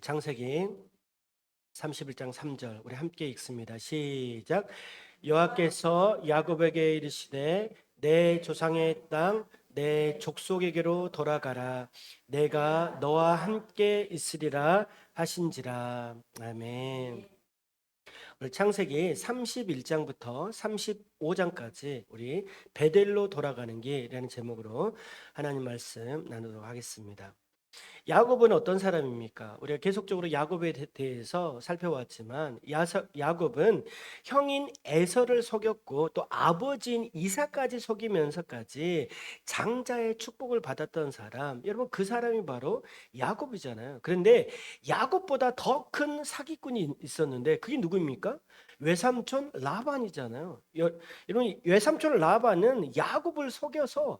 창세기 31장 3절 우리 함께 읽습니다. 시작. 여호와께서 야곱에게 이르시되 내 조상의 땅 내 족속에게로 돌아가라. 내가 너와 함께 있으리라 하신지라. 아멘. 오늘 창세기 31장부터 35장까지 우리 베델로 돌아가는 길이라는 제목으로 하나님 말씀 나누도록 하겠습니다. 야곱은 어떤 사람입니까? 우리가 계속적으로 야곱에 대해서 살펴왔지만 야곱은 형인 에서를 속였고 또 아버지인 이삭까지 속이면서까지 장자의 축복을 받았던 사람, 여러분 그 사람이 바로 야곱이잖아요. 그런데 야곱보다 더 큰 사기꾼이 있었는데 그게 누구입니까? 외삼촌 라반이잖아요. 여러분 외삼촌 라반은 야곱을 속여서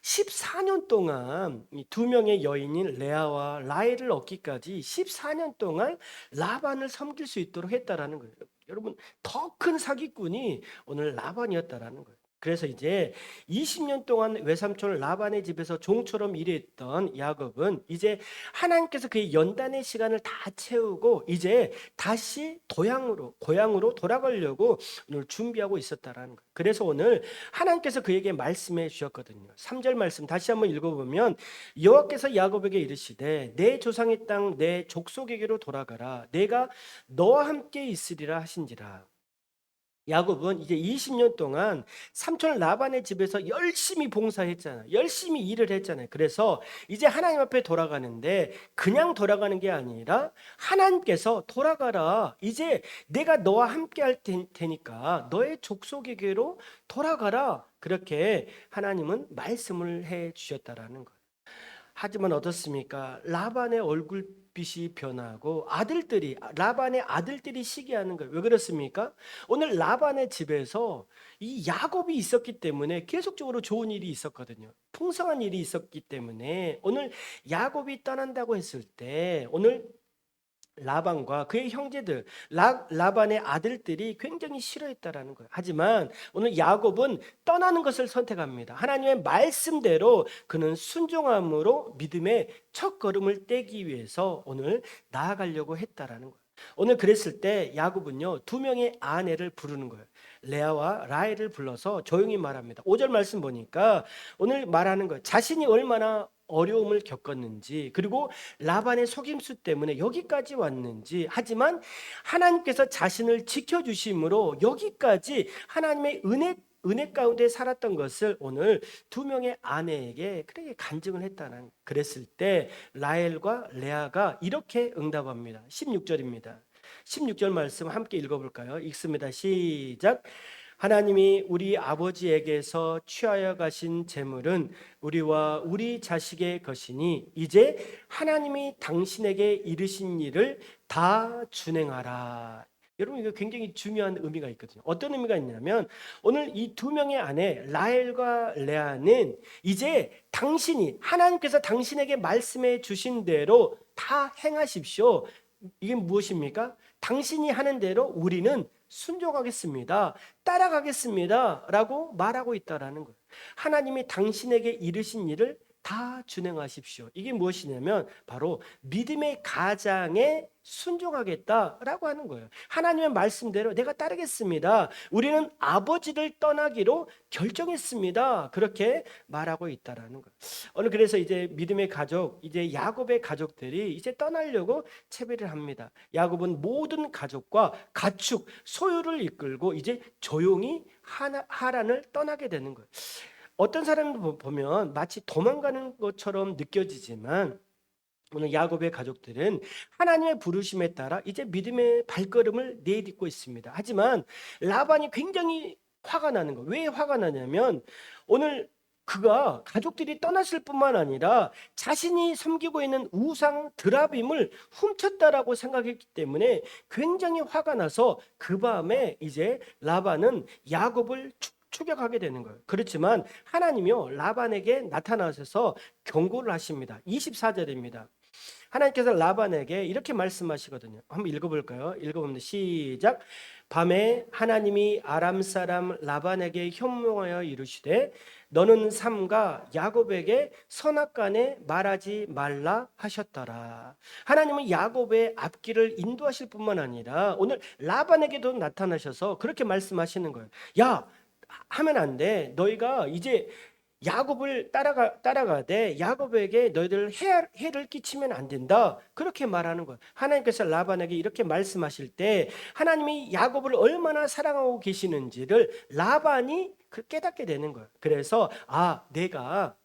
14년 동안 이 두 명의 여인인 레아와 라헬을 얻기까지 14년 동안 라반을 섬길 수 있도록 했다라는 거예요. 여러분 더 큰 사기꾼이 오늘 라반이었다라는 거예요. 그래서 이제 20년 동안 외삼촌 라반의 집에서 종처럼 일했던 야곱은 이제 하나님께서 그의 연단의 시간을 다 채우고 이제 다시 고향으로 돌아가려고 오늘 준비하고 있었다라는 거예요. 그래서 오늘 하나님께서 그에게 말씀해 주셨거든요. 3절 말씀 다시 한번 읽어보면 여호와께서 야곱에게 이르시되 내 조상의 땅 내 족속에게로 돌아가라. 내가 너와 함께 있으리라 하신지라. 야곱은 이제 20년 동안 삼촌 라반의 집에서 열심히 봉사했잖아요. 열심히 일을 했잖아요. 그래서 이제 하나님 앞에 돌아가는데 그냥 돌아가는 게 아니라 하나님께서 돌아가라. 이제 내가 너와 함께 할 테니까 너의 족속에게로 돌아가라. 그렇게 하나님은 말씀을 해 주셨다라는 거예요. 하지만 어떻습니까? 라반의 얼굴빛이 변하고 라반의 아들들이 시기하는 거예요. 왜 그렇습니까? 오늘 라반의 집에서 이 야곱이 있었기 때문에 계속적으로 좋은 일이 있었거든요. 풍성한 일이 있었기 때문에 오늘 야곱이 떠난다고 했을 때 오늘 라반과 그의 형제들, 라반의 아들들이 굉장히 싫어했다라는 거예요. 하지만 오늘 야곱은 떠나는 것을 선택합니다. 하나님의 말씀대로 그는 순종함으로 믿음의 첫 걸음을 떼기 위해서 오늘 나아가려고 했다라는 거예요. 오늘 그랬을 때 야곱은요, 두 명의 아내를 부르는 거예요. 레아와 라헬을 불러서 조용히 말합니다. 5절 말씀 보니까 오늘 말하는 거예요. 자신이 얼마나 어려움을 겪었는지, 그리고 라반의 속임수 때문에 여기까지 왔는지, 하지만 하나님께서 자신을 지켜주심으로 여기까지 하나님의 은혜 가운데 살았던 것을 오늘 두 명의 아내에게 그렇게 간증을 했다는. 그랬을 때 라헬과 레아가 이렇게 응답합니다. 16절입니다. 16절 말씀 함께 읽어볼까요? 읽습니다. 시작. 하나님이 우리 아버지에게서 취하여 가신 재물은 우리와 우리 자식의 것이니 이제 하나님이 당신에게 이르신 일을 다 준행하라. 여러분 이거 굉장히 중요한 의미가 있거든요. 어떤 의미가 있냐면 오늘 이 두 명의 아내 라헬과 레아는 이제 하나님께서 당신에게 말씀해 주신 대로 다 행하십시오. 이게 무엇입니까? 당신이 하는 대로 우리는 순종하겠습니다. 따라가겠습니다. 라고 말하고 있다라는 거예요. 하나님이 당신에게 이르신 일을 다 준행하십시오. 이게 무엇이냐면 바로 믿음의 가장에 순종하겠다라고 하는 거예요. 하나님의 말씀대로 내가 따르겠습니다. 우리는 아버지를 떠나기로 결정했습니다. 그렇게 말하고 있다라는 거예요. 오늘 그래서 이제 믿음의 가족, 이제 야곱의 가족들이 이제 떠나려고 채비를 합니다. 야곱은 모든 가족과 가축, 소유를 이끌고 이제 조용히 하란을 떠나게 되는 거예요. 어떤 사람들 보면 마치 도망가는 것처럼 느껴지지만 오늘 야곱의 가족들은 하나님의 부르심에 따라 이제 믿음의 발걸음을 내딛고 있습니다. 하지만 라반이 굉장히 화가 나는 거예요. 왜 화가 나냐면 오늘 그가 가족들이 떠났을 뿐만 아니라 자신이 섬기고 있는 우상 드라빔을 훔쳤다라고 생각했기 때문에 굉장히 화가 나서 그 밤에 이제 라반은 야곱을 추격하게 되는 거예요. 그렇지만 하나님이요 라반에게 나타나셔서 경고를 하십니다. 24절입니다. 하나님께서 라반에게 이렇게 말씀하시거든요. 한번 읽어볼까요? 읽어봅니다. 시작. 밤에 하나님이 아람 사람 라반에게 현몽하여 이르시되 너는 삼가 야곱에게 선악간에 말하지 말라 하셨더라. 하나님은 야곱의 앞길을 인도하실 뿐만 아니라 오늘 라반에게도 나타나셔서 그렇게 말씀하시는 거예요. 야, 하면 안 돼. 너희가 이제 야곱을 따라가되 야곱에게 너희들 해를 끼치면 안 된다. 그렇게 말하는 거예요. 하나님께서 라반에게 이렇게 말씀하실 때 하나님이 야곱을 얼마나 사랑하고 계시는지를 라반이 깨닫게 되는 거예요. 그래서 내가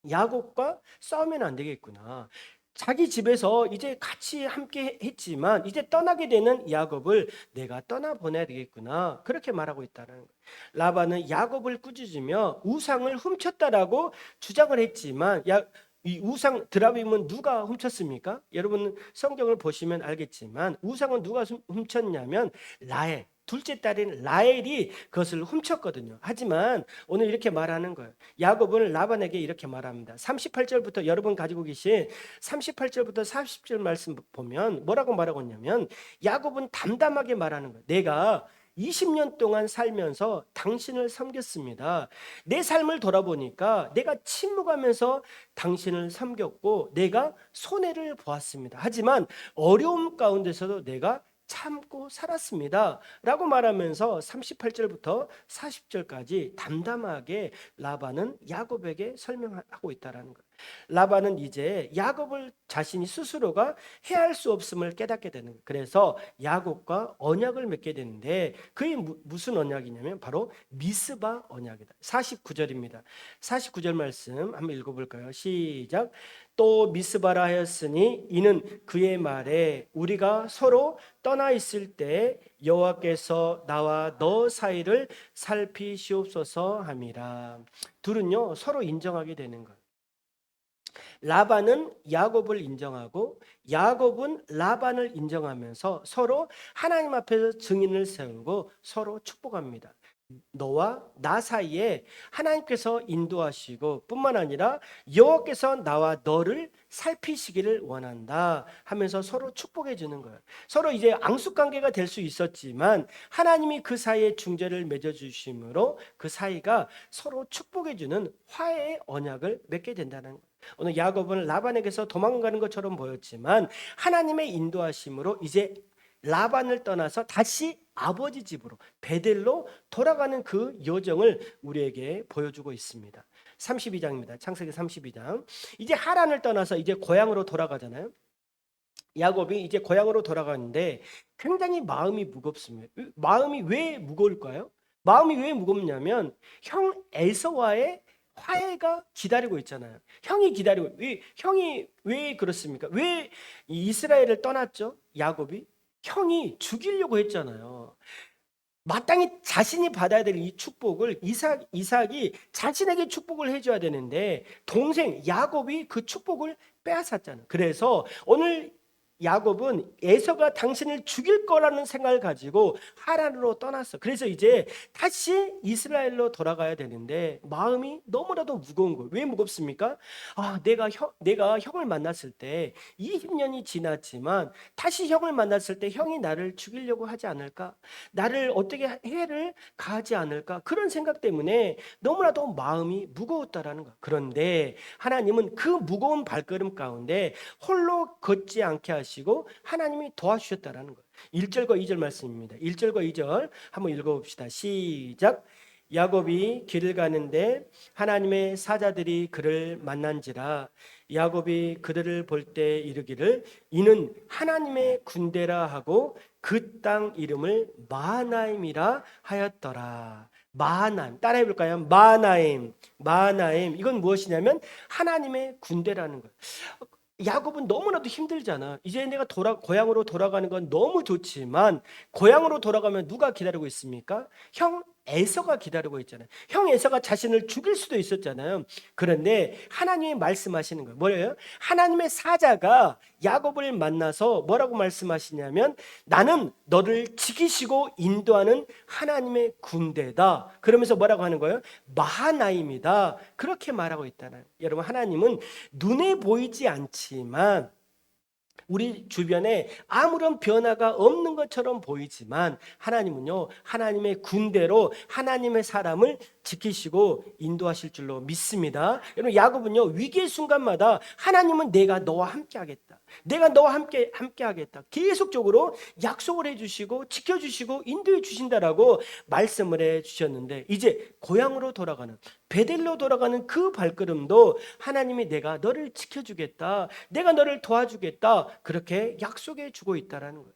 야곱과 싸우면 안 되겠구나. 자기 집에서 이제 같이 함께 했지만 이제 떠나게 되는 야곱을 내가 떠나보내야 되겠구나. 그렇게 말하고 있다는 거예요. 라반은 야곱을 꾸짖으며 우상을 훔쳤다라고 주장을 했지만 이 우상 드라빔은 누가 훔쳤습니까? 여러분 성경을 보시면 알겠지만 우상은 누가 훔쳤냐면 라헬, 둘째 딸인 라헬이 그것을 훔쳤거든요. 하지만 오늘 이렇게 말하는 거예요. 야곱은 라반에게 이렇게 말합니다. 38절부터 여러분 가지고 계신 38절부터 40절 말씀 보면 뭐라고 말하고 있냐면 야곱은 담담하게 말하는 거예요. 내가 20년 동안 살면서 당신을 섬겼습니다. 내 삶을 돌아보니까 내가 침묵하면서 당신을 섬겼고 내가 손해를 보았습니다. 하지만 어려움 가운데서도 내가 참고 살았습니다 라고 말하면서 38절부터 40절까지 담담하게 라반은 야곱에게 설명하고 있다는 거예요. 라반은 이제 야곱을 자신이 스스로가 해할 수 없음을 깨닫게 되는 거예요. 그래서 야곱과 언약을 맺게 되는데 그게 무슨 언약이냐면 바로 미스바 언약이다. 49절입니다. 49절 말씀 한번 읽어볼까요? 시작. 또 미스바라 하였으니 이는 그의 말에 우리가 서로 떠나 있을 때 여호와께서 나와 너 사이를 살피시옵소서 함이라. 둘은요 서로 인정하게 되는 거예요. 라반은 야곱을 인정하고 야곱은 라반을 인정하면서 서로 하나님 앞에서 증인을 세우고 서로 축복합니다. 너와 나 사이에 하나님께서 인도하시고 뿐만 아니라 여호와께서 나와 너를 살피시기를 원한다 하면서 서로 축복해 주는 거예요. 서로 이제 앙숙관계가 될 수 있었지만 하나님이 그 사이에 중재를 맺어 주심으로 그 사이가 서로 축복해 주는 화해의 언약을 맺게 된다는 거예요. 오늘 야곱은 라반에게서 도망가는 것처럼 보였지만 하나님의 인도하심으로 이제 라반을 떠나서 다시 아버지 집으로 베델로 돌아가는 그 여정을 우리에게 보여주고 있습니다. 32장입니다. 창세기 32장. 이제 하란을 떠나서 이제 고향으로 돌아가잖아요. 야곱이 이제 고향으로 돌아가는데 굉장히 마음이 무겁습니다. 마음이 왜 무거울까요? 마음이 왜 무겁냐면 형 에서와의 화해가 기다리고 있잖아요. 형이 왜 그렇습니까? 왜 이스라엘을 떠났죠? 야곱이 형이 죽이려고 했잖아요. 마땅히 자신이 받아야 될 이 축복을 이삭이 자신에게 축복을 해줘야 되는데 동생 야곱이 그 축복을 빼앗았잖아요. 그래서 오늘 야곱은 에서가 당신을 죽일 거라는 생각을 가지고 하란으로 떠났어. 그래서 이제 다시 이스라엘로 돌아가야 되는데 마음이 너무나도 무거운 거예요. 왜 무겁습니까? 내가 형을 만났을 때 20년이 지났지만 다시 형을 만났을 때 형이 나를 죽이려고 하지 않을까? 나를 어떻게 해를 가하지 않을까? 그런 생각 때문에 너무나도 마음이 무거웠다라는 거예요. 그런데 하나님은 그 무거운 발걸음 가운데 홀로 걷지 않게 하시고 하나님이 도와주셨다라는 거예요. 1절과 2절 말씀입니다. 1절과 2절 한번 읽어봅시다. 시작. 야곱이 길을 가는데 하나님의 사자들이 그를 만난지라. 야곱이 그들을 볼 때 이르기를 이는 하나님의 군대라 하고 그 땅 이름을 마하나임이라 하였더라. 마하나임 따라해 볼까요? 마하나임. 이건 무엇이냐면 하나님의 군대라는 거예요. 야곱은 너무나도 힘들잖아. 이제 내가 고향으로 돌아가는 건 너무 좋지만 고향으로 돌아가면 누가 기다리고 있습니까? 형 에서가 기다리고 있잖아요. 형 에서가 자신을 죽일 수도 있었잖아요. 그런데 하나님이 말씀하시는 거예요. 뭐예요? 하나님의 사자가 야곱을 만나서 뭐라고 말씀하시냐면 나는 너를 지키시고 인도하는 하나님의 군대다. 그러면서 뭐라고 하는 거예요? 마하나임이다. 그렇게 말하고 있다는. 여러분, 하나님은 눈에 보이지 않지만 우리 주변에 아무런 변화가 없는 것처럼 보이지만 하나님은요, 하나님의 군대로 하나님의 사람을 지키시고 인도하실 줄로 믿습니다. 여러분, 야곱은요, 위기의 순간마다 하나님은 내가 너와 함께 하겠다, 내가 너와 함께 하겠다, 계속적으로 약속을 해주시고 지켜주시고 인도해 주신다라고 말씀을 해주셨는데, 이제 고향으로 돌아가는, 베델로 돌아가는 그 발걸음도 하나님이 내가 너를 지켜주겠다, 내가 너를 도와주겠다, 그렇게 약속해 주고 있다라는 거예요.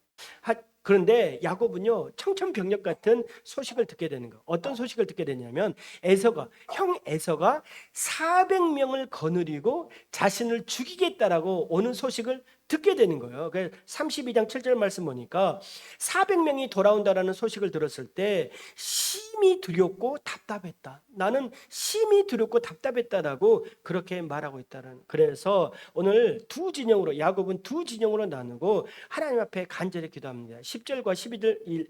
그런데 야곱은요, 청천벽력 같은 소식을 듣게 되는 거예요. 어떤 소식을 듣게 되냐면 형 에서가 400명을 거느리고 자신을 죽이겠다라고 오는 소식을 듣게 되는 거예요. 32장 7절 말씀 보니까 400명이 돌아온다라는 소식을 들었을 때 심히 두렵고 답답했다. 나는 심히 두렵고 답답했다라고 그렇게 말하고 있다는. 그래서 오늘 야곱은 두 진영으로 나누고 하나님 앞에 간절히 기도합니다. 10절과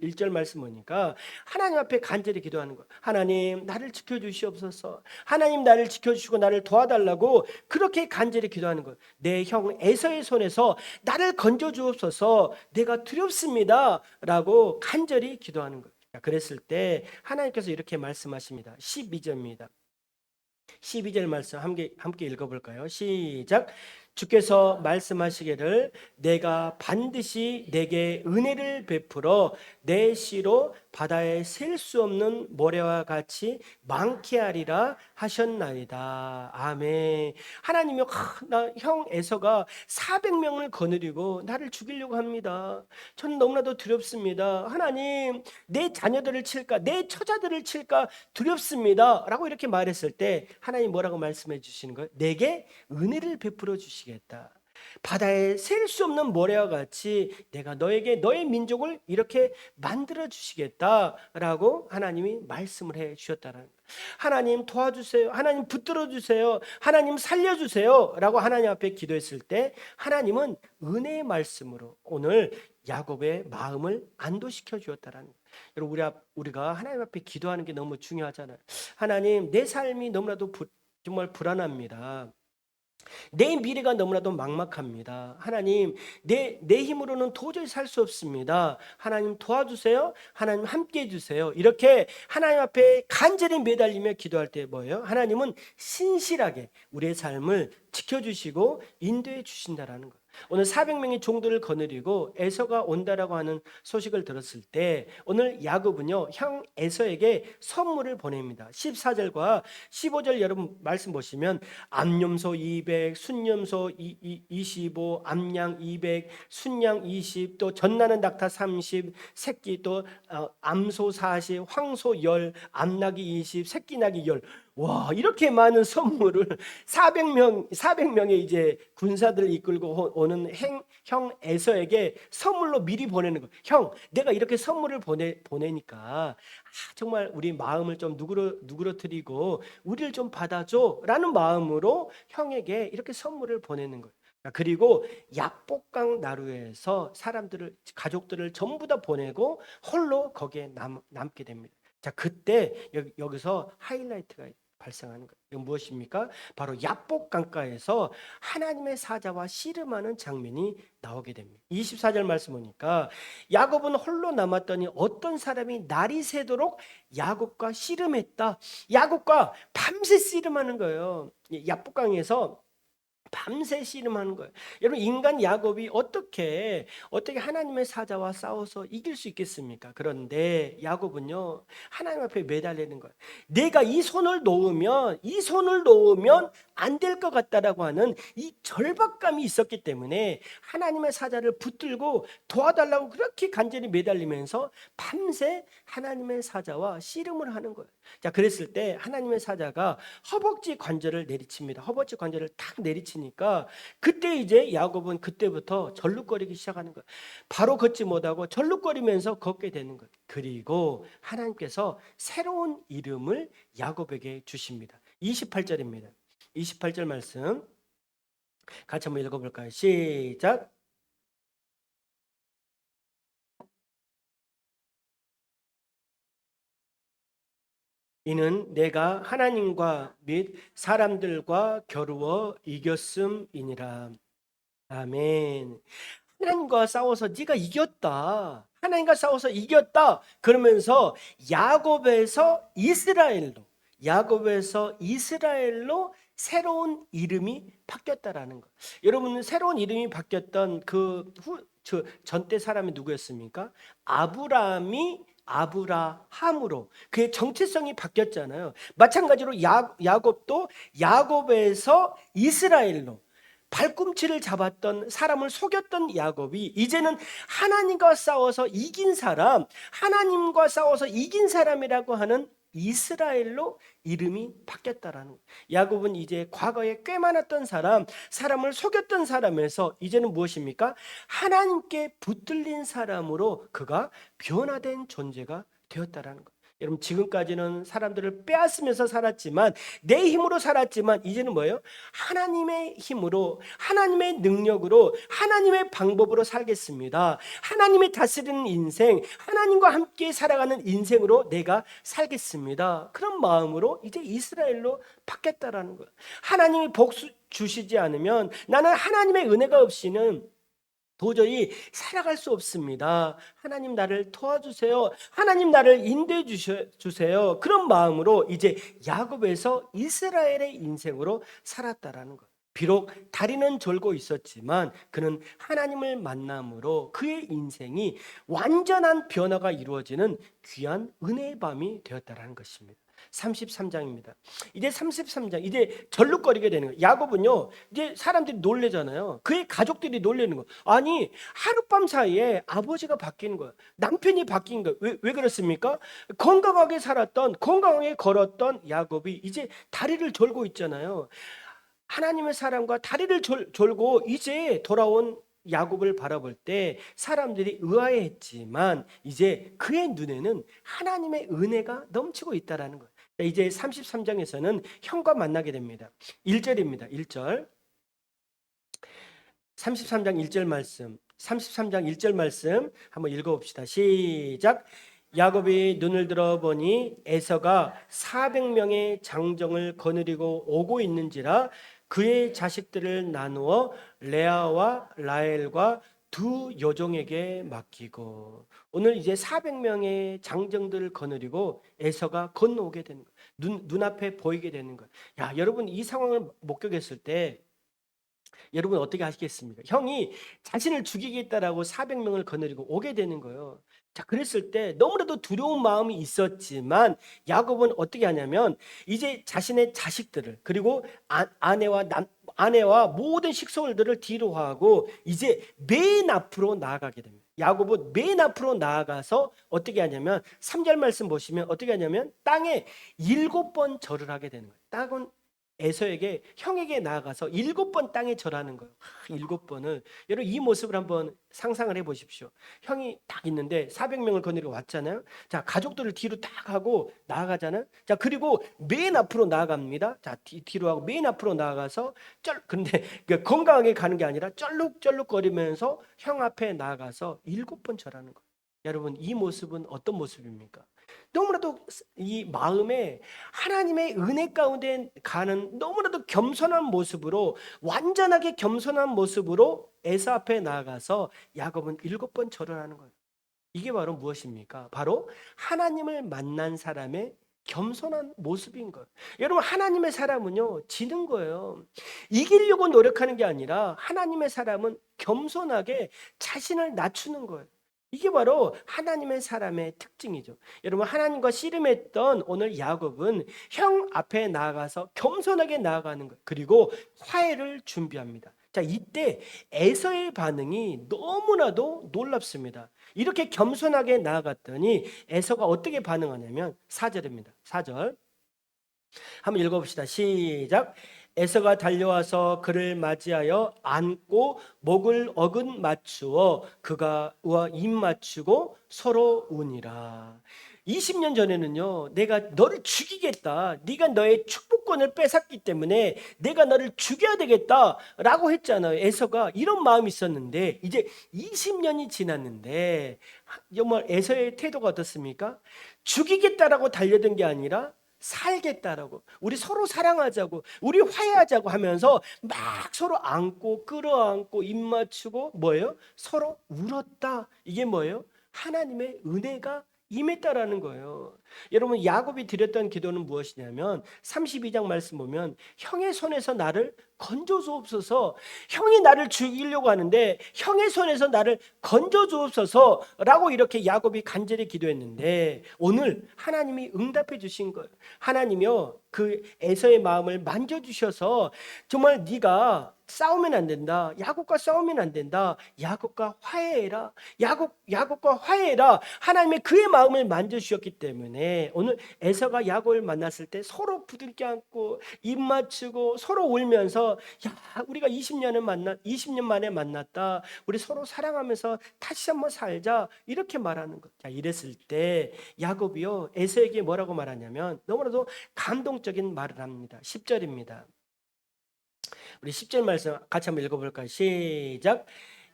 1절 말씀 보니까 하나님 앞에 간절히 기도하는 거예요. 하나님, 나를 지켜주시옵소서. 하나님, 나를 지켜주시고 나를 도와달라고 그렇게 간절히 기도하는 거예요. 내 형 에서의 손에서 나를 건져주옵소서, 내가 두렵습니다 라고 간절히 기도하는 거예요. 그랬을 때 하나님께서 이렇게 말씀하십니다. 12절입니다. 12절 말씀 함께 읽어볼까요? 시작. 주께서 말씀하시기를 내가 반드시 내게 은혜를 베풀어 내 씨로 바다에 셀 수 없는 모래와 같이 많게 하리라 하셨나이다. 아멘. 하나님이 나 형 에서가 400명을 거느리고 나를 죽이려고 합니다. 저는 너무나도 두렵습니다. 하나님, 내 자녀들을 칠까, 내 처자들을 칠까 두렵습니다 라고 이렇게 말했을 때 하나님 뭐라고 말씀해 주시는 거예요? 내게 은혜를 베풀어 주시겠다. 바다에 셀 수 없는 모래와 같이 내가 너에게 너의 민족을 이렇게 만들어 주시겠다라고 하나님이 말씀을 해 주셨다는 거예요. 하나님 도와주세요, 하나님 붙들어 주세요, 하나님 살려주세요 라고 하나님 앞에 기도했을 때 하나님은 은혜의 말씀으로 오늘 야곱의 마음을 안도시켜 주었다라는 거예요. 여러분, 우리가 하나님 앞에 기도하는 게 너무 중요하잖아요. 하나님, 내 삶이 너무나도 정말 불안합니다. 내 미래가 너무나도 막막합니다. 하나님, 내 힘으로는 도저히 살 수 없습니다. 하나님 도와주세요. 하나님 함께해 주세요. 이렇게 하나님 앞에 간절히 매달리며 기도할 때 뭐예요? 하나님은 신실하게 우리의 삶을 지켜주시고 인도해 주신다라는 거예요. 오늘 400명의 종들을 거느리고 에서가 온다라고 하는 소식을 들었을 때 오늘 야곱은요, 형 에서에게 선물을 보냅니다. 14절과 15절 여러분 말씀 보시면 암염소 200, 순염소 25, 암양 200, 순양 20, 또 젖나는 낙타 30, 새끼 또 암소 40, 황소 10, 암낙이 20, 새끼낙이 10. 와, 이렇게 많은 선물을 400명의 이제 군사들을 이끌고 오는 형 에서에게 선물로 미리 보내는 거예요. 형, 내가 이렇게 선물을 보내니까 정말 우리 마음을 좀 누그러뜨리고 우리를 좀 받아줘라는 마음으로 형에게 이렇게 선물을 보내는 거예요. 그리고 야복강 나루에서 가족들을 전부 다 보내고 홀로 거기에 남게 됩니다. 자, 그때 여기서 하이라이트가 발생하는 거예요. 이건 무엇입니까? 바로 야복 강가에서 하나님의 사자와 씨름하는 장면이 나오게 됩니다. 24절 말씀 보니까 야곱은 홀로 남았더니 어떤 사람이 날이 새도록 야곱과 씨름했다. 야곱과 밤새 씨름하는 거예요. 야복강에서 밤새 씨름하는 거예요. 여러분, 인간 야곱이 어떻게 하나님의 사자와 싸워서 이길 수 있겠습니까? 그런데 야곱은요, 하나님 앞에 매달리는 거예요. 내가 이 손을 놓으면 안 될 것 같다라고 하는 이 절박감이 있었기 때문에 하나님의 사자를 붙들고 도와달라고 그렇게 간절히 매달리면서 밤새 하나님의 사자와 씨름을 하는 거예요. 자, 그랬을 때 하나님의 사자가 허벅지 관절을 내리칩니다. 허벅지 관절을 탁 내리치니까 그때 이제 야곱은 그때부터 절룩거리기 시작하는 거예요. 바로 걷지 못하고 절룩거리면서 걷게 되는 거예요. 그리고 하나님께서 새로운 이름을 야곱에게 주십니다. 28절입니다. 28절 말씀 같이 한번 읽어볼까요? 시작. 이는 내가 하나님과 및 사람들과 겨루어 이겼음이니라. 아멘. 하나님과 싸워서 네가 이겼다. 하나님과 싸워서 이겼다. 그러면서 야곱에서 이스라엘로 새로운 이름이 바뀌었다라는 거. 여러분, 새로운 이름이 바뀌었던 전때 사람이 누구였습니까? 아브라함으로 그의 정체성이 바뀌었잖아요. 마찬가지로 야곱도 야곱에서 이스라엘로, 발꿈치를 잡았던 사람을 속였던 야곱이 이제는 하나님과 싸워서 이긴 사람, 하나님과 싸워서 이긴 사람이라고 하는 이스라엘로 이름이 바뀌었다라는 거예요. 야곱은 이제 과거에 꽤 많았던 사람을 속였던 사람에서 이제는 무엇입니까? 하나님께 붙들린 사람으로 그가 변화된 존재가 되었다라는 거예요. 여러분, 지금까지는 사람들을 빼앗으면서 살았지만, 내 힘으로 살았지만 이제는 뭐예요? 하나님의 힘으로, 하나님의 능력으로, 하나님의 방법으로 살겠습니다. 하나님의 다스리는 인생, 하나님과 함께 살아가는 인생으로 내가 살겠습니다. 그런 마음으로 이제 이스라엘로 바뀌었다라는 거예요. 하나님이 복 주시지 않으면 나는 하나님의 은혜가 없이는 도저히 살아갈 수 없습니다. 하나님 나를 도와주세요. 하나님 나를 인도해 주세요. 그런 마음으로 이제 야곱에서 이스라엘의 인생으로 살았다라는 것. 비록 다리는 졸고 있었지만 그는 하나님을 만남으로 그의 인생이 완전한 변화가 이루어지는 귀한 은혜의 밤이 되었다라는 것입니다. 33장입니다. 이제 33장, 이제 절룩거리게 되는 거예요. 야곱은요, 이제 사람들이 놀래잖아요. 그의 가족들이 놀래는 거예요. 아니, 하룻밤 사이에 아버지가 바뀐 거예요. 남편이 바뀐 거예요. 왜 그렇습니까? 건강하게 살았던, 건강하게 걸었던 야곱이 이제 다리를 졸고 있잖아요. 하나님의 사람과 다리를 졸고 이제 돌아온 야곱을 바라볼 때 사람들이 의아해했지만 이제 그의 눈에는 하나님의 은혜가 넘치고 있다라는 거예요. 이제 33장에서는 형과 만나게 됩니다. 1절입니다. 1절. 33장 1절 말씀. 33장 1절 말씀 한번 읽어봅시다. 시작. 야곱이 눈을 들어 보니 에서가 400명의 장정을 거느리고 오고 있는지라 그의 자식들을 나누어 레아와 라헬과 두 여종에게 맡기고, 오늘 이제 400명의 장정들을 거느리고 에서가 건너오게 되는 거예요. 눈앞에 보이게 되는 거예요. 야, 여러분, 이 상황을 목격했을 때 여러분 어떻게 하시겠습니까? 형이 자신을 죽이겠다라고 400명을 거느리고 오게 되는 거예요. 자, 그랬을 때 너무나도 두려운 마음이 있었지만 야곱은 어떻게 하냐면 이제 자신의 자식들을, 그리고 아내와 모든 식솔들을 뒤로 하고 이제 맨 앞으로 나아가게 됩니다. 야곱은 맨 앞으로 나아가서 어떻게 하냐면 3절 말씀 보시면 어떻게 하냐면 땅에 7번 절을 하게 되는 거예요. 땅은 에서에게, 형에게 나아가서 7번 땅에 절하는 거예요. 7번을. 여러분, 이 모습을 한번 상상을 해 보십시오. 형이 딱 있는데 400명을 거느리고 왔잖아요. 자, 가족들을 뒤로 딱 하고 나아가잖아요. 자, 그리고 맨 앞으로 나아갑니다. 자, 뒤로 하고 맨 앞으로 나아가서 근데 건강하게 가는 게 아니라 쩔룩쩔룩거리면서 형 앞에 나아가서 7번 절하는 거예요. 여러분, 이 모습은 어떤 모습입니까? 너무나도 이 마음에 하나님의 은혜 가운데 가는 너무나도 겸손한 모습으로, 완전하게 겸손한 모습으로 에서 앞에 나아가서 야곱은 7번 절을 하는 거예요. 이게 바로 무엇입니까? 바로 하나님을 만난 사람의 겸손한 모습인 거예요. 여러분, 하나님의 사람은요, 지는 거예요. 이기려고 노력하는 게 아니라 하나님의 사람은 겸손하게 자신을 낮추는 거예요. 이게 바로 하나님의 사람의 특징이죠. 여러분, 하나님과 씨름했던 오늘 야곱은 형 앞에 나아가서 겸손하게 나아가는 것, 그리고 화해를 준비합니다. 자, 이때 에서의 반응이 너무나도 놀랍습니다. 이렇게 겸손하게 나아갔더니 에서가 어떻게 반응하냐면 4절입니다. 4절 한번 읽어봅시다. 시작. 에서가 달려와서 그를 맞이하여 안고 목을 어긋 맞추어 그가 우와 입 맞추고 서로 우니라. 20년 전에는요, 내가 너를 죽이겠다, 네가 너의 축복권을 뺏었기 때문에 내가 너를 죽여야 되겠다 라고 했잖아요. 에서가 이런 마음이 있었는데 이제 20년이 지났는데 정말 에서의 태도가 어떻습니까? 죽이겠다라고 달려든 게 아니라 살겠다라고, 우리 서로 사랑하자고, 우리 화해하자고 하면서 막 서로 안고 끌어안고 입 맞추고 뭐예요? 서로 울었다. 이게 뭐예요? 하나님의 은혜가 임했다라는 거예요. 여러분, 야곱이 드렸던 기도는 무엇이냐면 32장 말씀 보면 형의 손에서 나를 건져 주옵소서, 형이 나를 죽이려고 하는데 형의 손에서 나를 건져 주옵소서라고 이렇게 야곱이 간절히 기도했는데 오늘 하나님이 응답해 주신 거예요. 하나님이요, 그 에서의 마음을 만져 주셔서 정말 네가 싸우면 안 된다, 야곱과 싸우면 안 된다, 야곱과 화해해라, 야곱과 화해해라, 하나님의 그의 마음을 만져 주셨기 때문에 오늘 에서가 야곱을 만났을 때 서로 부둥켜 안고 입 맞추고 서로 울면서 야, 우리가 20년 만에 만났다, 우리 서로 사랑하면서 다시 한번 살자, 이렇게 말하는 것. 자, 이랬을 때 야곱이요, 에서에게 뭐라고 말하냐면 너무나도 감동적인 말을 합니다. 10절입니다. 우리 10절 말씀 같이 한번 읽어볼까요? 시작.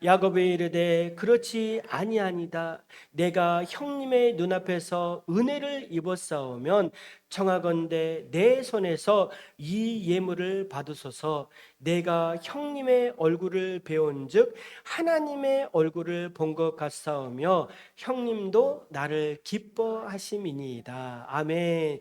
야곱이 이르되 그렇지 아니하니다. 내가 형님의 눈앞에서 은혜를 입었사오면 청하건대 내 손에서 이 예물을 받으소서. 내가 형님의 얼굴을 배운즉 하나님의 얼굴을 본 것 같사오며 형님도 나를 기뻐하심이니이다. 아멘.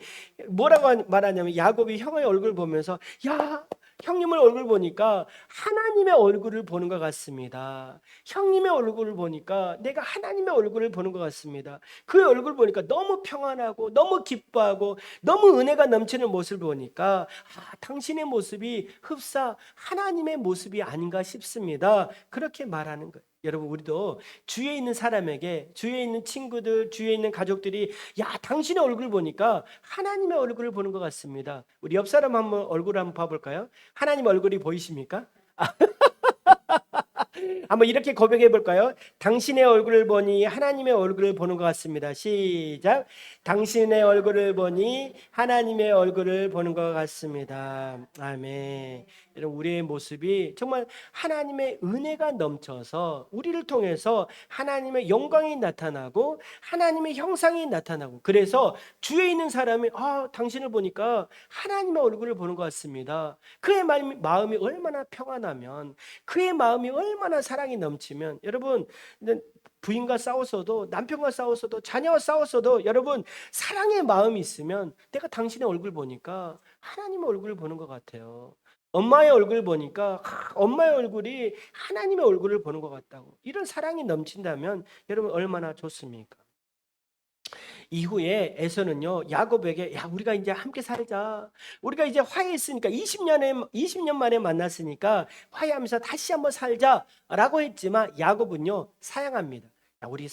뭐라고 말하냐면 야곱이 형의 얼굴 보면서 야, 형님의 얼굴 보니까 하나님의 얼굴을 보는 것 같습니다. 형님의 얼굴을 보니까 내가 하나님의 얼굴을 보는 것 같습니다. 그 얼굴 보니까 너무 평안하고 너무 기뻐하고 너무 은혜가 넘치는 모습을 보니까 당신의 모습이 흡사 하나님의 모습이 아닌가 싶습니다. 그렇게 말하는 거예요. 여러분, 우리도 주위에 있는 사람에게, 주위에 있는 친구들, 주위에 있는 가족들이 야, 당신의 얼굴 보니까 하나님의 얼굴을 보는 것 같습니다. 우리 옆 사람 한번 얼굴 한번 봐볼까요? 하나님 얼굴이 보이십니까? 한번 이렇게 고백해 볼까요? 당신의 얼굴을 보니 하나님의 얼굴을 보는 것 같습니다. 시작. 당신의 얼굴을 보니 하나님의 얼굴을 보는 것 같습니다. 아멘. 여러분, 우리의 모습이 정말 하나님의 은혜가 넘쳐서 우리를 통해서 하나님의 영광이 나타나고 하나님의 형상이 나타나고, 그래서 주위에 있는 사람이 당신을 보니까 하나님의 얼굴을 보는 것 같습니다. 그의 마음이 얼마나 평안하면, 그의 마음이 얼마나 사랑이 넘치면, 여러분, 부인과 싸웠어도, 남편과 싸웠어도, 자녀와 싸웠어도 여러분, 사랑의 마음이 있으면 내가 당신의 얼굴 보니까 하나님의 얼굴을 보는 것 같아요. 엄마의 얼굴 보니까 엄마의 얼굴이 하나님의 얼굴을 보는 것 같다고. 이런 사랑이 넘친다면 여러분, 얼마나 좋습니까? 이후에 에서는요, 야곱에게 야, 우리가 이제 함께 살자, 우리가 이제 화해했으니까 20년 만에 만났으니까 화해하면서 다시 한번 살자라고 했지만 야곱은요, 사양합니다. 야, 우리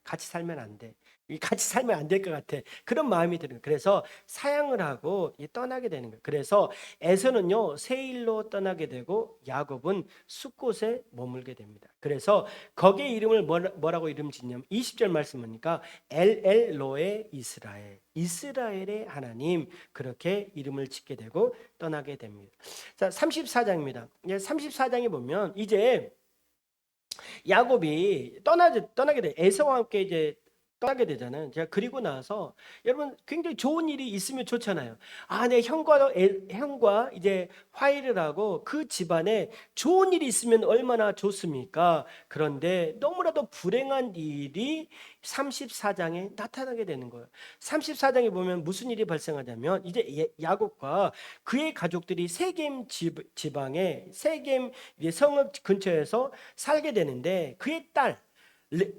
같이 살면 안 돼. 같이 살면 안 될 것 같아. 그런 마음이 드는 거예요. 그래서 사양을 하고 떠나게 되는 거예요. 그래서 에서는요, 세일로 떠나게 되고 야곱은 숫곳에 머물게 됩니다. 그래서 거기에 이름을 뭐라고 이름 짓냐면 20절 말씀 보니까 엘로의 이스라엘, 이스라엘의 하나님, 그렇게 이름을 짓게 되고 떠나게 됩니다. 자, 34장입니다. 34장에 보면 이제 야곱이 떠나게 돼. 에서와 함께 이제 떠나게 되잖아요. 제가 그리고 나서 여러분, 굉장히 좋은 일이 있으면 좋잖아요. 내 형과 이제 화해를 하고 그 집안에 좋은 일이 있으면 얼마나 좋습니까? 그런데 너무나도 불행한 일이 34장에 나타나게 되는 거예요. 34장에 보면 무슨 일이 발생하냐면 이제 야곱과 그의 가족들이 세겜 지방에 세겜 성읍 근처에서 살게 되는데 그의 딸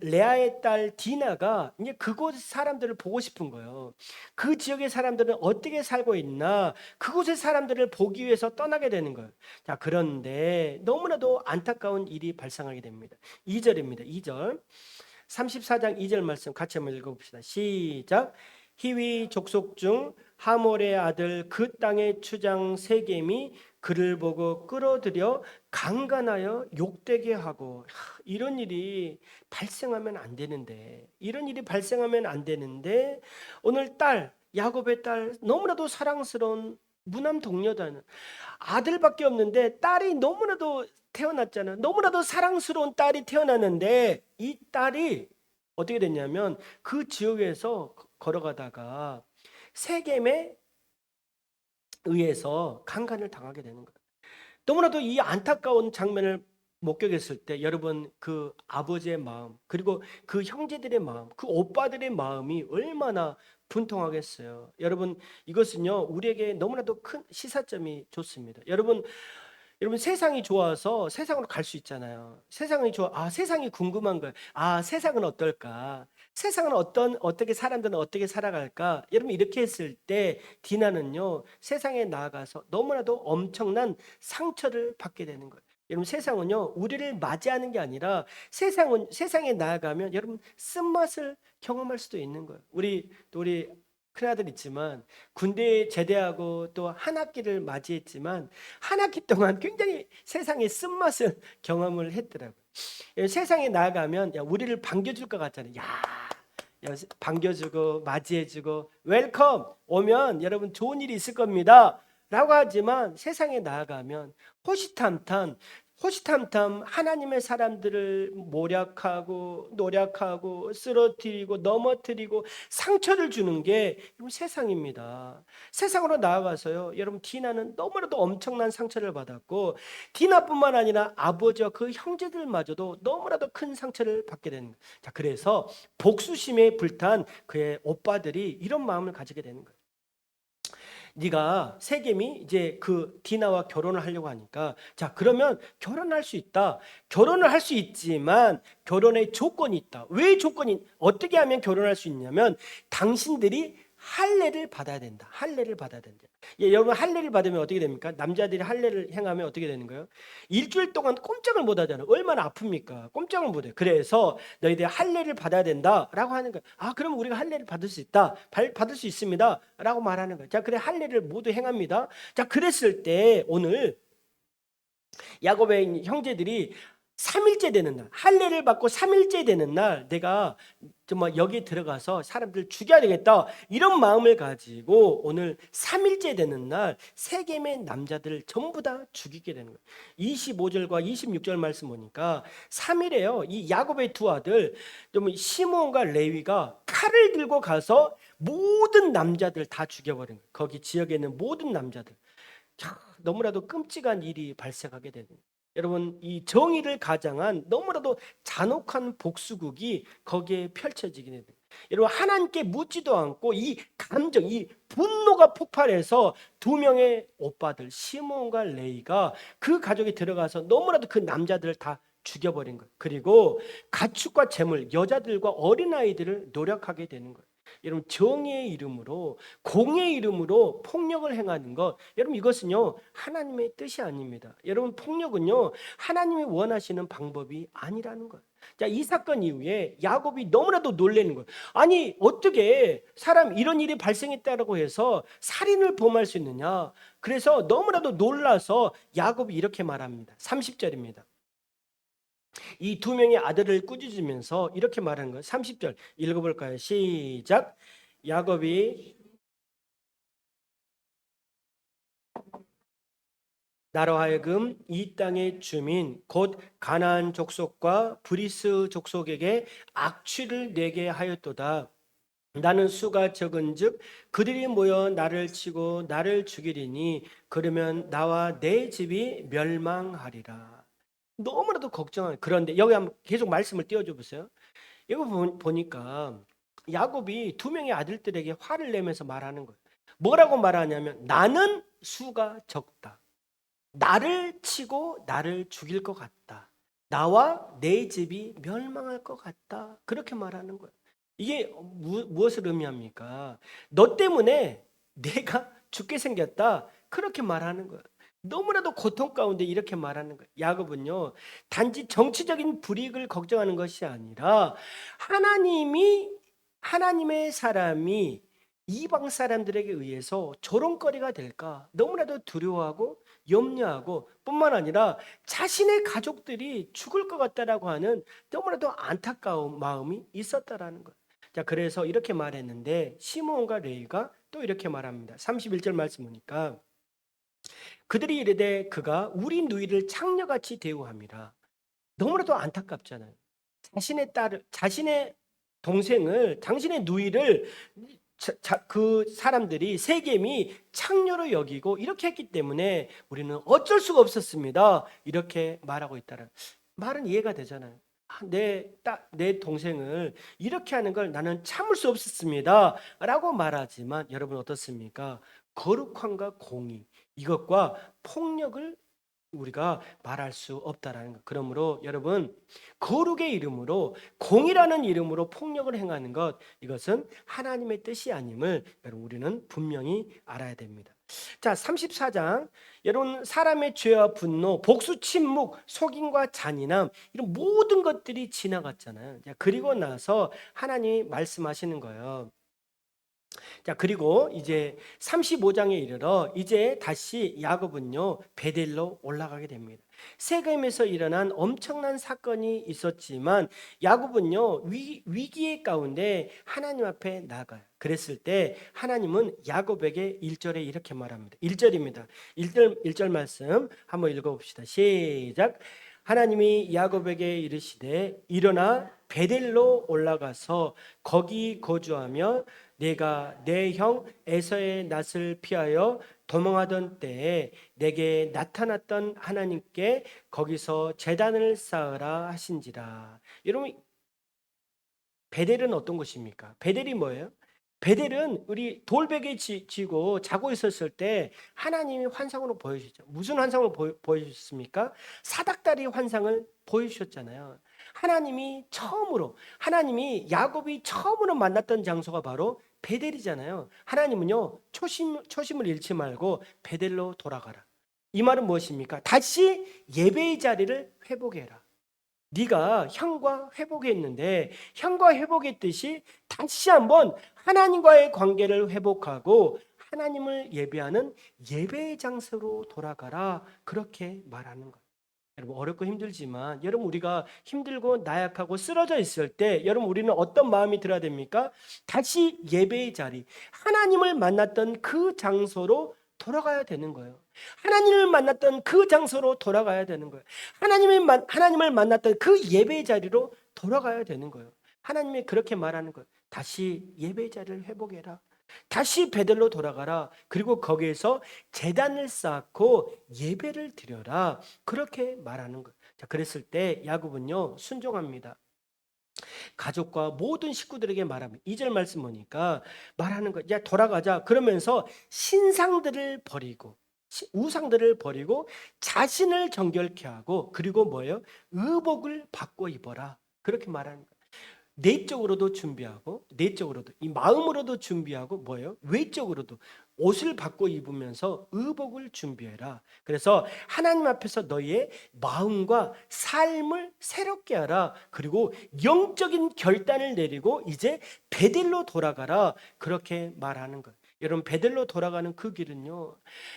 레아의 딸 디나가 이제 그곳 사람들을 보고 싶은 거예요. 그 지역의 사람들은 어떻게 살고 있나, 그곳의 사람들을 보기 위해서 떠나게 되는 거예요. 자, 그런데 너무나도 안타까운 일이 발생하게 됩니다. 2절입니다. 2절. 34장 2절 말씀 같이 한번 읽어봅시다. 시작. 히위 족속 중 하몰의 아들 그 땅의 추장 세겜이 그를 보고 끌어들여 강간하여 욕되게 하고. 이런 일이 발생하면 안 되는데, 이런 일이 발생하면 안 되는데 오늘 딸 야곱의 딸 너무나도 사랑스러운 무남 동료다는 아들밖에 없는데 딸이 너무나도 태어났잖아. 너무나도 사랑스러운 딸이 태어났는데 이 딸이 어떻게 됐냐면 그 지역에서 걸어가다가 세겜에 의해서 강간을 당하게 되는 거예요. 너무나도 이 안타까운 장면을 목격했을 때 여러분 그 아버지의 마음, 그리고 그 형제들의 마음, 그 오빠들의 마음이 얼마나 분통하겠어요. 여러분 이것은요 우리에게 너무나도 큰 시사점이 좋습니다. 여러분 세상이 좋아서 세상으로 갈 수 있잖아요. 세상이 좋아. 세상이 궁금한 거예요. 세상은 어떨까? 세상은 어떻게 사람들은 어떻게 살아갈까? 여러분 이렇게 했을 때 디나는요 세상에 나아가서 너무나도 엄청난 상처를 받게 되는 거예요. 여러분 세상은요 우리를 맞이하는 게 아니라 세상에 나아가면 여러분 쓴맛을 경험할 수도 있는 거예요. 우리 큰아들 있지만 군대에 제대하고 또 한 학기를 맞이했지만 한 학기 동안 굉장히 세상의 쓴맛을 경험을 했더라고요. 세상에 나아가면 우리를 반겨줄 것 같잖아요. 반겨주고 맞이해주고 웰컴 오면 여러분 좋은 일이 있을 겁니다 라고 하지만 세상에 나아가면 호시탐탐 하나님의 사람들을 모략하고 노략하고 쓰러뜨리고 넘어뜨리고 상처를 주는 게 세상입니다. 세상으로 나아가서요 여러분 디나는 너무나도 엄청난 상처를 받았고 디나뿐만 아니라 아버지와 그 형제들마저도 너무나도 큰 상처를 받게 되는 거예요. 자, 그래서 복수심에 불탄 그의 오빠들이 이런 마음을 가지게 되는 거예요. 네가 세겜이 이제 그 디나와 결혼을 하려고 하니까 자 그러면 결혼할 수 있다. 결혼을 할 수 있지만 결혼의 조건이 있다. 왜 조건이 어떻게 하면 결혼할 수 있냐면 당신들이 할례를 받아야 된다. 할례를 받아야 된다. 여러분 할례를 받으면 어떻게 됩니까? 남자들이 할례를 행하면 어떻게 되는 거예요? 일주일 동안 꼼짝을 못 하잖아요. 얼마나 아픕니까? 꼼짝을 못 해요. 그래서 너희들이 할례를 받아야 된다라고 하는 거예요. 그럼 우리가 할례를 받을 수 있다. 받을 수 있습니다라고 말하는 거예요. 자, 그래 할례를 모두 행합니다. 자, 그랬을 때 오늘 야곱의 형제들이 3일째 되는 날, 할례를 받고 3일째 되는 날 내가 정말 여기에 들어가서 사람들 죽여야 되겠다 이런 마음을 가지고 오늘 3일째 되는 날 세겜의 남자들을 전부 다 죽이게 되는 거예요. 25절과 26절 말씀 보니까 3일에요 이 야곱의 두 아들 시므온과 레위가 칼을 들고 가서 모든 남자들 다 죽여버린 거예요. 거기 지역에 있는 모든 남자들. 너무나도 끔찍한 일이 발생하게 되는 거예요. 여러분 이 정의를 가장한 너무나도 잔혹한 복수극이 거기에 펼쳐지게 됩니다. 여러분 하나님께 묻지도 않고 이 감정, 이 분노가 폭발해서 두 명의 오빠들 시몬과 레이가 그 가족에 들어가서 너무나도 그 남자들을 다 죽여버린 거예요. 그리고 가축과 재물, 여자들과 어린아이들을 노력하게 되는 거예요. 여러분 정의의 이름으로 공의 이름으로 폭력을 행하는 것 여러분 이것은요 하나님의 뜻이 아닙니다. 여러분 폭력은요 하나님이 원하시는 방법이 아니라는 거예요. 자, 이 사건 이후에 야곱이 너무나도 놀라는 거예요. 아니 어떻게 사람 이런 일이 발생했다고 해서 살인을 범할 수 있느냐. 그래서 너무나도 놀라서 야곱이 이렇게 말합니다. 30절입니다. 이 두 명의 아들을 꾸짖으면서 이렇게 말하는 거예요. 30절 읽어볼까요? 시작. 야곱이 나로 하여금 이 땅의 주민 곧 가나안 족속과 브리스 족속에게 악취를 내게 하였도다. 나는 수가 적은즉 그들이 모여 나를 치고 나를 죽이리니 그러면 나와 내 집이 멸망하리라. 너무나도 걱정하는. 그런데 여기 한번 계속 말씀을 띄워줘 보세요. 이거 보니까 야곱이 두 명의 아들들에게 화를 내면서 말하는 거예요. 뭐라고 말하냐면 나는 수가 적다. 나를 치고 나를 죽일 것 같다. 나와 내 집이 멸망할 것 같다. 그렇게 말하는 거예요. 이게 무엇을 의미합니까? 너 때문에 내가 죽게 생겼다. 그렇게 말하는 거예요. 너무나도 고통 가운데 이렇게 말하는 거예요. 야곱은요, 단지 정치적인 불이익을 걱정하는 것이 아니라 하나님의 사람이 이방 사람들에게 의해서 조롱거리가 될까 너무나도 두려워하고 염려하고 뿐만 아니라 자신의 가족들이 죽을 것 같다라고 하는 너무나도 안타까운 마음이 있었다라는 거예요. 자, 그래서 이렇게 말했는데 시므온과 레위가 또 이렇게 말합니다. 31절 말씀 보니까 그들이 이르되 그가 우리 누이를 창녀같이 대우함이라. 너무나도 안타깝잖아요. 자신의 동생을, 당신의 누이를 그 사람들이 세겜이 창녀로 여기고 이렇게 했기 때문에 우리는 어쩔 수가 없었습니다. 이렇게 말하고 있다는 말은 이해가 되잖아요. 내 동생을 이렇게 하는 걸 나는 참을 수 없었습니다. 라고 말하지만 여러분 어떻습니까? 거룩함과 공의, 이것과 폭력을 우리가 말할 수 없다라는 것. 그러므로 여러분, 거룩의 이름으로, 공이라는 이름으로 폭력을 행하는 것, 이것은 하나님의 뜻이 아님을 여러분 우리는 분명히 알아야 됩니다. 자, 34장. 여러분, 사람의 죄와 분노, 복수, 침묵, 속임과 잔인함, 이런 모든 것들이 지나갔잖아요. 자, 그리고 나서 하나님이 말씀하시는 거예요. 자, 그리고 이제 35장에 이르러 이제 다시 야곱은요 베델로 올라가게 됩니다. 세겜에서 일어난 엄청난 사건이 있었지만 야곱은요 위기의 가운데 하나님 앞에 나가요. 그랬을 때 하나님은 야곱에게 1절에 이렇게 말합니다. 1절입니다. 1절 말씀 한번 읽어봅시다. 시작. 하나님이 야곱에게 이르시되 일어나 베델로 올라가서 거기 거주하며 내가 내 형 에서의 낯을 피하여 도망하던 때에 내게 나타났던 하나님께 거기서 제단을 쌓으라 하신지라. 여러분, 베델은 어떤 곳입니까? 베델이 뭐예요? 베델은 우리 돌베개 지고 자고 있었을 때 하나님이 환상으로 보여주셨죠. 무슨 환상을 보여주셨습니까? 사닥다리 환상을 보여주셨잖아요. 하나님이 야곱이 처음으로 만났던 장소가 바로 베델이잖아요. 하나님은요 초심을 잃지 말고 베델로 돌아가라. 이 말은 무엇입니까? 다시 예배의 자리를 회복해라. 네가 형과 회복했는데 형과 회복했듯이 다시 한번 하나님과의 관계를 회복하고 하나님을 예배하는 예배의 장소로 돌아가라. 그렇게 말하는 거예요. 여러분, 어렵고 힘들지만 여러분, 우리가 힘들고 나약하고 쓰러져 있을 때 여러분, 우리는 어떤 마음이 들어야 됩니까? 다시 예배의 자리, 하나님을 만났던 그 장소로 돌아가야 되는 거예요. 하나님을 만났던 그 장소로 돌아가야 되는 거예요. 하나님을 만났던 그 예배의 자리로 돌아가야 되는 거예요. 하나님이 그렇게 말하는 거예요. 다시 예배의 자리를 회복해라. 다시 베델로 돌아가라. 그리고 거기에서 제단을 쌓고 예배를 드려라. 그렇게 말하는 거예요. 자, 그랬을 때 야곱은요 순종합니다. 가족과 모든 식구들에게 말합니다. 2절 말씀 보니까 말하는 거예요. 야, 돌아가자. 그러면서 신상들을 버리고 우상들을 버리고 자신을 정결케 하고 그리고 뭐예요? 의복을 바꿔 입어라. 그렇게 말하는 거예요. 내적으로도 준비하고 내적으로도 이 마음으로도 준비하고 뭐예요? 외적으로도 옷을 바꿔 입으면서 의복을 준비해라. 그래서 하나님 앞에서 너희의 마음과 삶을 새롭게 하라. 그리고 영적인 결단을 내리고 이제 베델로 돌아가라. 그렇게 말하는 거예요. 여러분, 베델로 돌아가는 그 길은요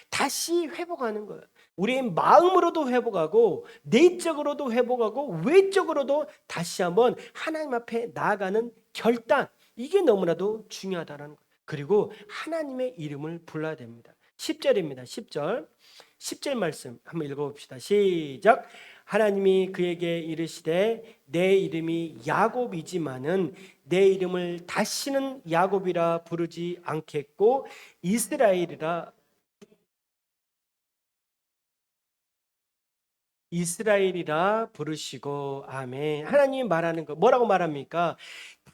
다시 회복하는 거예요. 우리의 마음으로도 회복하고 내적으로도 회복하고 외적으로도 다시 한번 하나님 앞에 나아가는 결단, 이게 너무나도 중요하다는 거예요. 그리고 하나님의 이름을 불러야 됩니다. 10절입니다. 10절 말씀 한번 읽어봅시다. 시작. 하나님이 그에게 이르시되 내 이름이 야곱이지만은 내 이름을 다시는 야곱이라 부르지 않겠고 이스라엘이라 부르시고. 아멘. 하나님이 말하는 거 뭐라고 말합니까?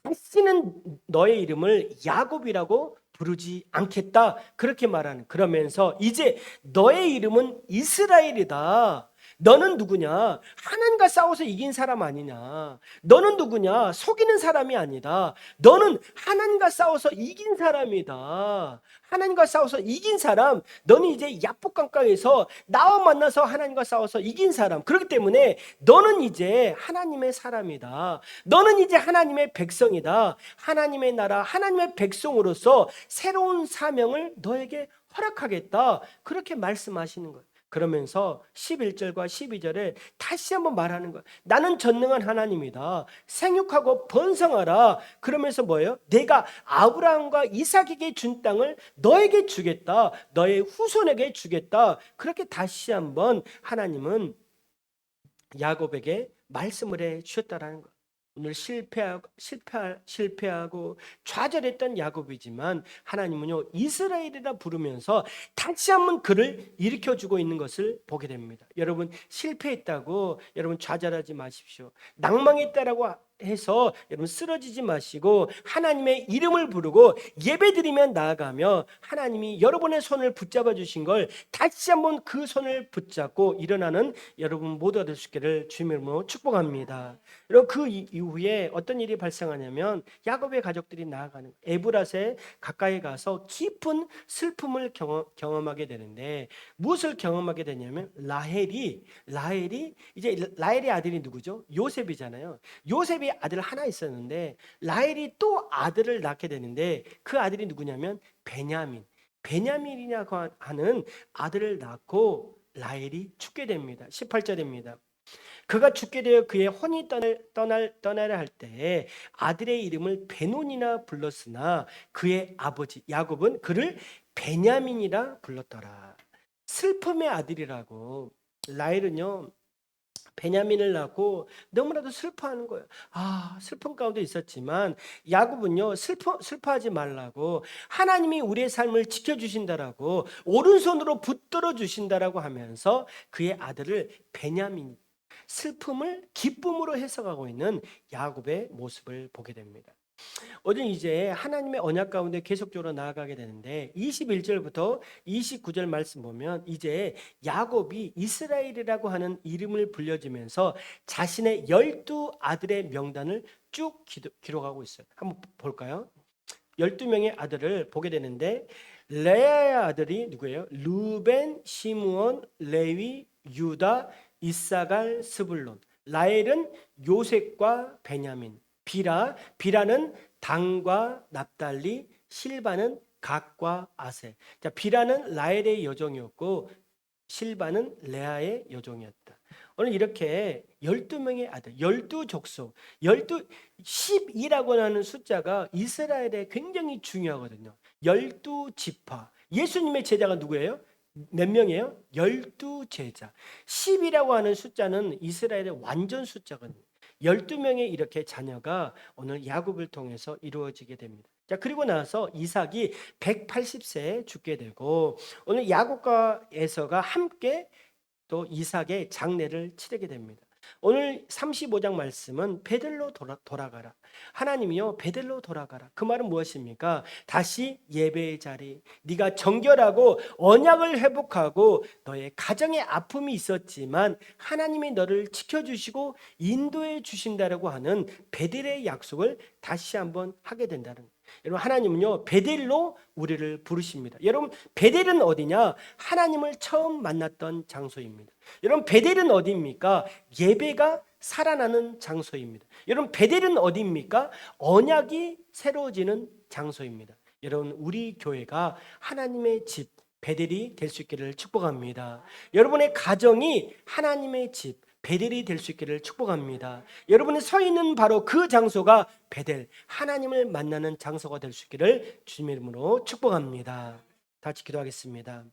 다시는 너의 이름을 야곱이라고 부르지 않겠다. 그렇게 말하는. 그러면서 이제 너의 이름은 이스라엘이다. 너는 누구냐? 하나님과 싸워서 이긴 사람 아니냐? 너는 누구냐? 속이는 사람이 아니다. 너는 하나님과 싸워서 이긴 사람이다. 하나님과 싸워서 이긴 사람, 너는 이제 약복강가에서 나와 만나서 하나님과 싸워서 이긴 사람. 그렇기 때문에 너는 이제 하나님의 사람이다. 너는 이제 하나님의 백성이다. 하나님의 나라, 하나님의 백성으로서 새로운 사명을 너에게 허락하겠다. 그렇게 말씀하시는 거예요. 그러면서 11절과 12절에 다시 한번 말하는 거예요. 나는 전능한 하나님이다. 생육하고 번성하라. 그러면서 뭐예요? 내가 아브라함과 이삭에게 준 땅을 너에게 주겠다. 너의 후손에게 주겠다. 그렇게 다시 한번 하나님은 야곱에게 말씀을 해 주셨다라는 거예요. 오늘 실패하고 좌절했던 야곱이지만 하나님은요 이스라엘이라 부르면서 다시 한번 그를 일으켜주고 있는 것을 보게 됩니다. 여러분 실패했다고 여러분 좌절하지 마십시오. 낭망했다라고 해서 여러분 쓰러지지 마시고 하나님의 이름을 부르고 예배드리며 나아가며 하나님이 여러분의 손을 붙잡아 주신 걸 다시 한번 그 손을 붙잡고 일어나는 여러분 모두가 될 수 있기를 주님의 이름으로 축복합니다. 여러분 그 이후에 어떤 일이 발생하냐면 야곱의 가족들이 나아가는 에브라스에 가까이 가서 깊은 슬픔을 경험하게 되는데 무엇을 경험하게 되냐면 라헬이 라헬의 아들이 누구죠? 요셉이잖아요. 요셉이 아들 하나 있었는데 라헬이 또 아들을 낳게 되는데 그 아들이 누구냐면 베냐민이라고 하는 아들을 낳고 라헬이 죽게 됩니다. 18절입니다. 그가 죽게 되어 그의 혼이 떠나려 할 때에 아들의 이름을 베논이나 불렀으나 그의 아버지 야곱은 그를 베냐민이라 불렀더라. 슬픔의 아들이라고. 라헬은요 베냐민을 낳고 너무나도 슬퍼하는 거예요. 슬픔 가운데 있었지만 야곱은요 슬퍼하지 말라고 하나님이 우리의 삶을 지켜주신다라고 오른손으로 붙들어 주신다라고 하면서 그의 아들을 베냐민, 슬픔을 기쁨으로 해석하고 있는 야곱의 모습을 보게 됩니다. 오늘 이제 하나님의 언약 가운데 계속적으로 나아가게 되는데 21절부터 29절 말씀 보면 이제 야곱이 이스라엘이라고 하는 이름을 불려지면서 자신의 12아들의 명단을 쭉 기록하고 있어요. 한번 볼까요? 12명의 아들을 보게 되는데 레아의 아들이 누구예요? 루벤, 시므온, 레위, 유다, 이사갈, 스불론. 라헬은 요셉과 베냐민. 비라는 단과 납달리, 실바는 각과 아세. 자, 비라는 라헬의 여종이었고 실바는 레아의 여종이었다. 오늘 이렇게 12명의 아들, 12족속, 12라고 하는 숫자가 이스라엘에 굉장히 중요하거든요. 12지파. 예수님의 제자가 누구예요? 몇 명이에요? 12제자. 10이라고 하는 숫자는 이스라엘의 완전 숫자거든요. 12명의 이렇게 자녀가 오늘 야곱을 통해서 이루어지게 됩니다. 자, 그리고 나서 이삭이 180세에 죽게 되고 오늘 야곱과 에서가 함께 또 이삭의 장례를 치르게 됩니다. 오늘 35장 말씀은 베델로 돌아가라. 하나님이요 베델로 돌아가라. 그 말은 무엇입니까? 다시 예배의 자리, 네가 정결하고 언약을 회복하고 너의 가정에 아픔이 있었지만 하나님이 너를 지켜주시고 인도해 주신다라고 하는 베델의 약속을 다시 한번 하게 된다는 거예요. 여러분 하나님은요 베델로 우리를 부르십니다. 여러분 베델은 어디냐? 하나님을 처음 만났던 장소입니다. 여러분 베델은 어디입니까? 예배가 살아나는 장소입니다. 여러분 베델은 어디입니까? 언약이 새로워지는 장소입니다. 여러분 우리 교회가 하나님의 집 베델이 될 수 있기를 축복합니다. 여러분의 가정이 하나님의 집 베델이 될 수 있기를 축복합니다. 여러분이 서 있는 바로 그 장소가 베델, 하나님을 만나는 장소가 될 수 있기를 주님의 이름으로 축복합니다. 다 같이 기도하겠습니다.